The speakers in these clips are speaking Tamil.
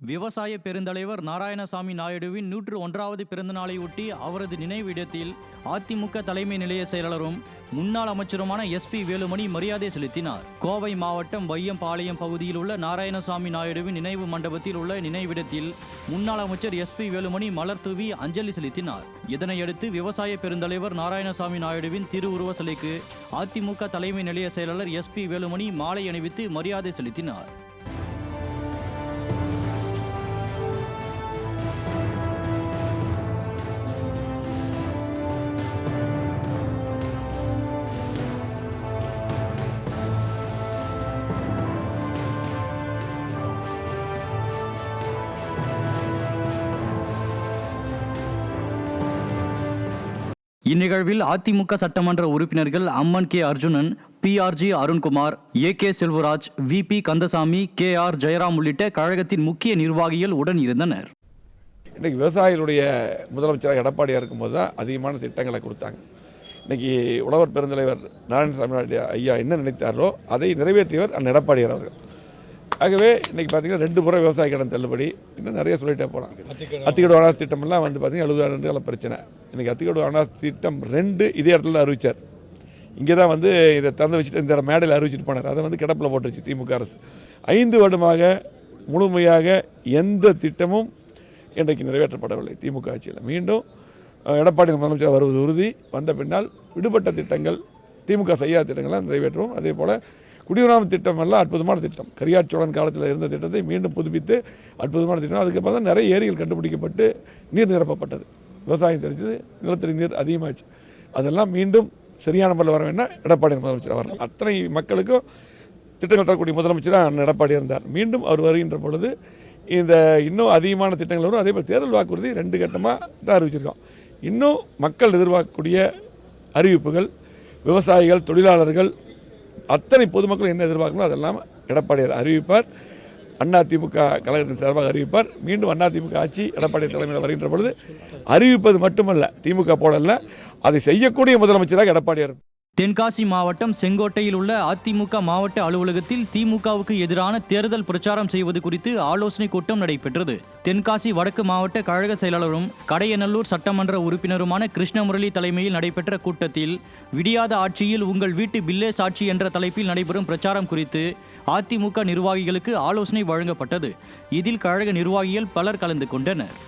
விவசாய பெருந்தலைவர் நாராயணசாமி நாயுடுவின் 101வது பிறந்தநாளையொட்டி அவரது நினைவு இடத்தில் அதிமுக தலைமை நிலைய செயலாளரும் முன்னாள் அமைச்சருமான SP வேலுமணி மரியாதை செலுத்தினார். கோவை மாவட்டம் வையம்பாளையம் பகுதியில் உள்ள நாராயணசாமி நாயுடுவின் நினைவு மண்டபத்தில் உள்ள நினைவிடத்தில் முன்னாள் அமைச்சர் SP வேலுமணி மலர் தூவி அஞ்சலி செலுத்தினார். இதனையடுத்து விவசாய பெருந்தலைவர் நாராயணசாமி நாயுடுவின் திருவுருவ சிலைக்கு அதிமுக தலைமை நிலைய செயலாளர் SP வேலுமணி மாலை அணிவித்து மரியாதை செலுத்தினார். இந்நிகழ்வில் அதிமுக சட்டமன்ற உறுப்பினர்கள் Amman K Arjunan, PRG Arunkumar, AK Selvaraj, VP Kandasamy, KR Jayaram உள்ளிட்ட கழகத்தின் முக்கிய நிர்வாகிகள் உடன் இருந்தனர். இன்றைக்கி விவசாயிகளுடைய முதலமைச்சராக எடப்பாடியாக இருக்கும்போது தான் அதிகமான திட்டங்களை கொடுத்தாங்க. இன்றைக்கி உழவர் பெருந்தலைவர் நாராயணசாமி ஐயா என்ன நினைத்தாரோ அதை நிறைவேற்றியவர் அந்த எடப்பாடியார் அவர்கள். ஆகவே இன்றைக்கி பார்த்தீங்கன்னா 2 முறை விவசாய கடன் தள்ளுபடி, இன்னும் நிறைய சொல்லிட்டே போகலாம். அத்திக்கடு அனாஸ் திட்டமெல்லாம் பார்த்தீங்கன்னா 70,000 பிரச்சனை. இன்றைக்கி அத்திக்கடு அனாஸ் திட்டம் 2 இதே இடத்துல அறிவித்தார். இங்கே தான் இதை திறந்து வச்சுட்டு இந்த மேடையில் அறிவிச்சிட்டு போனார். அதை கிடப்பில் போட்டுருச்சு திமுக அரசு. 5 வருடமாக முழுமையாக எந்த திட்டமும் இன்றைக்கு நிறைவேற்றப்படவில்லை. திமுக ஆட்சியில் மீண்டும் எடப்பாடி முதலமைச்சர் வருவது உறுதி. வந்த பின்னால் விடுபட்ட திட்டங்கள், திமுக செய்யாத திட்டங்கள்லாம் நிறைவேற்றுவோம். அதே போல் குடியுரிமை திட்டம் எல்லாம் அற்புதமான திட்டம். கரியாச்சோழன் காலத்தில் இருந்த திட்டத்தை மீண்டும் புதுப்பித்து அற்புதமான திட்டம். அதுக்கப்புறம் தான் நிறைய ஏரிகள் கண்டுபிடிக்கப்பட்டு நீர் நிரப்பப்பட்டது. விவசாயம் தெரிஞ்சது, நிலத்தடி நீர் அதிகமாச்சு. அதெல்லாம் மீண்டும் சரியான முறையில் வர வேண்டாம். எடப்பாடி முதலமைச்சர் வரலாம். அத்தனை மக்களுக்கும் திட்டங்கள் தரக்கூடிய முதலமைச்சராக எடப்பாடி இருந்தார். மீண்டும் அவர் வருகின்ற பொழுது இந்த இன்னும் அதிகமான திட்டங்கள் வரும். அதே போல் தேர்தல் வாக்குறுதி 2 கட்டமாக தான் அறிவிச்சிருக்கோம். இன்னும் மக்கள் எதிர்பார்க்கக்கூடிய அறிவிப்புகள், விவசாயிகள், தொழிலாளர்கள், அத்தனை பொதுமக்கள் என்ன எதிர்பார்க்கணும் அதெல்லாம் எடப்பாடியார் அறிவிப்பார். அதிமுக கழகத்தின் சார்பாக அறிவிப்பார். மீண்டும் அதிமுக ஆட்சி எடப்பாடி தலைமையில் வருகின்ற பொழுது அறிவிப்பது மட்டுமல்ல, திமுக போலல்ல, அதை செய்யக்கூடிய முதலமைச்சராக எடப்பாடியார். தென்காசி மாவட்டம் செங்கோட்டையில் உள்ள அதிமுக மாவட்ட அலுவலகத்தில் திமுகவுக்கு எதிரான தேர்தல் பிரச்சாரம் செய்வது குறித்து ஆலோசனை கூட்டம் நடைபெற்றது. தென்காசி வடக்கு மாவட்ட கழக செயலாளரும் கடையநல்லூர் சட்டமன்ற உறுப்பினருமான கிருஷ்ணமுரளி தலைமையில் நடைபெற்ற கூட்டத்தில் விடியாத ஆட்சியில் உங்கள் வீட்டு பில்லே சாட்சி என்ற தலைப்பில் நடைபெறும் பிரச்சாரம் குறித்து அதிமுக நிர்வாகிகளுக்கு ஆலோசனை வழங்கப்பட்டது. இதில் கழக நிர்வாகிகள் பலர் கலந்து கொண்டனர்.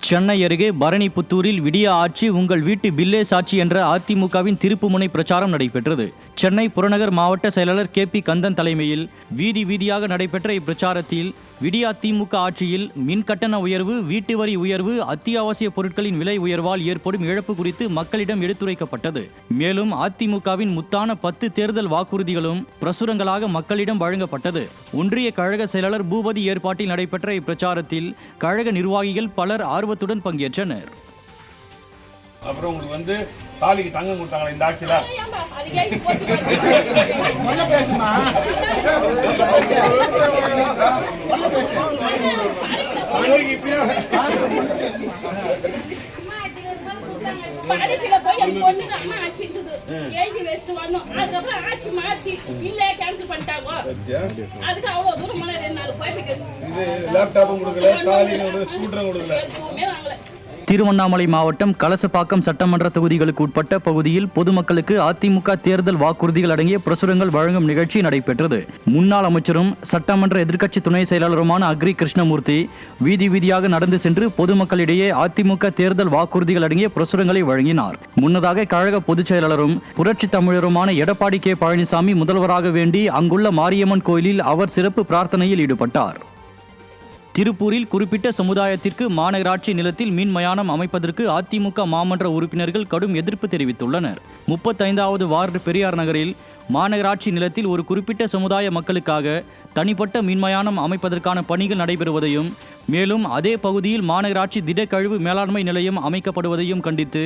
சென்னை அருகே பரணிப்புத்தூரில் விடிய ஆட்சி உங்கள் வீட்டு பில்லே சாட்சி என்ற அதிமுகவின் திருப்புமுனை பிரச்சாரம் நடைபெற்றது. சென்னை புறநகர் மாவட்ட செயலாளர் KP கந்தன் தலைமையில் வீதி வீதியாக நடைபெற்ற இப்பிரச்சாரத்தில் விடியா திமுக ஆட்சியில் மின் கட்டண உயர்வு, வீட்டு வரி உயர்வு, அத்தியாவசிய பொருட்களின் விலை உயர்வால் ஏற்படும் இழப்பு குறித்து மக்களிடம் எடுத்துரைக்கப்பட்டது. மேலும் அதிமுகவின் முத்தான 10 தேர்தல் வாக்குறுதிகளும் பிரசுரங்களாக மக்களிடம் வழங்கப்பட்டது. ஒன்றிய கழக செயலாளர் பூபதி ஏற்பாட்டில் நடைபெற்ற இப்பிரச்சாரத்தில் கழக நிர்வாகிகள் பலர் ஆர்வத்துடன் பங்கேற்றனர். அப்புறம் உங்களுக்கு தாலிக்கு தங்கம் கொடுத்தாங்களா இந்த ஆட்சியில? படிப்பில போய் என் பொண்ணுக்கு அம்மா ஆட்சி இருந்தது, எழுதி வச்சுட்டு வந்தோம். அதுக்கப்புறம் ஆட்சி மாற்றி இல்ல கேன்சல் பண்ணிட்டாங்க. அதுக்கு அவ்வளவு தூரம் மழை 2-4 பைசைக்கு லேப்டாப்பும் கொடுக்கல, தாலி ஸ்கூட்டரும் கொடுக்கல, எதுவுமே வாங்கல. திருவண்ணாமலை மாவட்டம் கலசப்பாக்கம் சட்டமன்ற தொகுதிகளுக்கு உட்பட்ட பகுதியில் பொதுமக்களுக்கு அதிமுக தேர்தல் வாக்குறுதிகள் அடங்கிய பிரசுரங்கள் வழங்கும் நிகழ்ச்சி நடைபெற்றது. முன்னாள் அமைச்சரும் சட்டமன்ற எதிர்க்கட்சி துணை செயலாளருமான அக்ரி கிருஷ்ணமூர்த்தி வீதி வீதியாக நடந்து சென்று பொதுமக்களிடையே அதிமுக தேர்தல் வாக்குறுதிகள் அடங்கிய பிரசுரங்களை வழங்கினார். முன்னதாக கழக பொதுச் செயலாளரும் புரட்சி தமிழருமான எடப்பாடி K பழனிசாமி முதல்வராக வேண்டி அங்குள்ள மாரியம்மன் கோயிலில் அவர் சிறப்பு பிரார்த்தனையில் ஈடுபட்டார். திருப்பூரில் குறிப்பிட்ட சமுதாயத்திற்கு மாநகராட்சி நிலத்தில் மின் மயானம் அமைப்பதற்கு அதிமுக மாமன்ற உறுப்பினர்கள் கடும் எதிர்ப்பு தெரிவித்துள்ளனர். 35வது வார்டு பெரியார் நகரில் மாநகராட்சி நிலத்தில் ஒரு குறிப்பிட்ட சமுதாய மக்களுக்காக தனிப்பட்ட மின்மயானம் அமைப்பதற்கான பணிகள் நடைபெறுவதையும், மேலும் அதே பகுதியில் மாநகராட்சி திடக்கழிவு மேலாண்மை நிலையம் அமைக்கப்படுவதையும் கண்டித்து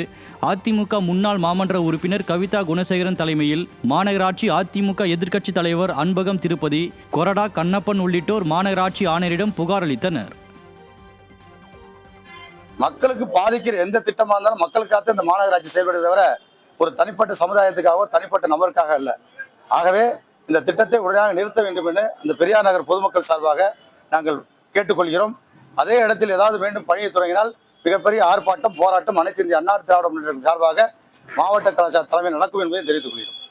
அதிமுக முன்னாள் மாமன்ற உறுப்பினர் கவிதா குணசேகரன் தலைமையில் மாநகராட்சி அதிமுக எதிர்க்கட்சி தலைவர் அன்பகம் திருப்பதி, கொரடா கண்ணப்பன் உள்ளிட்டோர் மாநகராட்சி ஆணையரிடம் புகார் அளித்தனர். மக்களுக்கு பாதிக்கிற எந்த திட்டமா இருந்தாலும் மக்களுக்காக இந்த மாநகராட்சி செயல்படுவதை தவிர ஒரு தனிப்பட்ட சமுதாயத்துக்காகவோ தனிப்பட்ட நபருக்காக அல்ல. ஆகவே இந்த திட்டத்தை உடனடியாக நிறுத்த வேண்டும் என்று அந்த பெரியார் நகர் பொதுமக்கள் சார்பாக நாங்கள் கேட்டுக்கொள்கிறோம். அதே இடத்தில் ஏதாவது மீண்டும் பணியை தொடங்கினால் மிகப்பெரிய ஆர்ப்பாட்டம், போராட்டம் அனைத்து இந்திய அண்ணா திராவிட முன்னேற்ற சார்பாக மாவட்ட கலாச்சார தலைமை நடக்கும் என்பதை தெரிவித்துக் கொள்கிறோம்.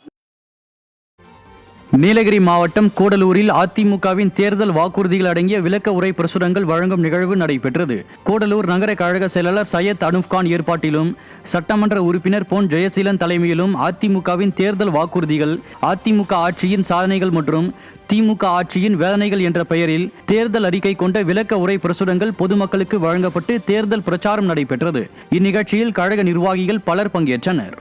நீலகிரி மாவட்டம் கூடலூரில் அதிமுகவின் தேர்தல் வாக்குறுதிகள் அடங்கிய விளக்க உரை பிரசுரங்கள் வழங்கும் நிகழ்வு நடைபெற்றது. கூடலூர் நகர கழக செயலாளர் சையத் அனுப்கான் ஏற்பாட்டிலும் சட்டமன்ற உறுப்பினர் பொன் ஜெயசீலன் தலைமையிலும் அதிமுகவின் தேர்தல் வாக்குறுதிகள், அதிமுக ஆட்சியின் சாதனைகள் மற்றும் திமுக ஆட்சியின் வேதனைகள் என்ற பெயரில் தேர்தல் அறிக்கை கொண்ட விளக்க உரை பிரசுரங்கள் பொதுமக்களுக்கு வழங்கப்பட்டு தேர்தல் பிரச்சாரம் நடைபெற்றது. இந்நிகழ்ச்சியில் கழக நிர்வாகிகள் பலர் பங்கேற்றனர்.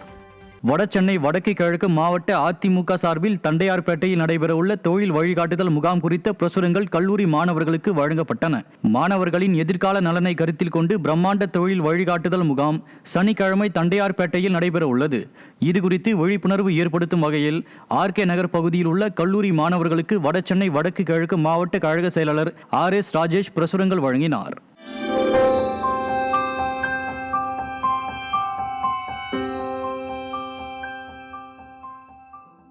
வடசென்னை வடக்கு கிழக்கு மாவட்ட அதிமுக சார்பில் தண்டையார்பேட்டையில் நடைபெறவுள்ள தொழில் வழிகாட்டுதல் முகாம் குறித்த பிரசுரங்கள் கல்லூரி மாணவர்களுக்கு வழங்கப்பட்டன. மாணவர்களின் எதிர்கால நலனை கருத்தில் கொண்டு பிரம்மாண்ட தொழில் வழிகாட்டுதல் முகாம் சனிக்கிழமை தண்டையார்பேட்டையில் நடைபெற உள்ளது. இதுகுறித்து விழிப்புணர்வு ஏற்படுத்தும் வகையில் RK நகர் பகுதியில் உள்ள கல்லூரி மாணவர்களுக்கு வடசென்னை வடக்கு கிழக்கு மாவட்ட கழக செயலாளர் RS ராஜேஷ் பிரசுரங்கள் வழங்கினார்.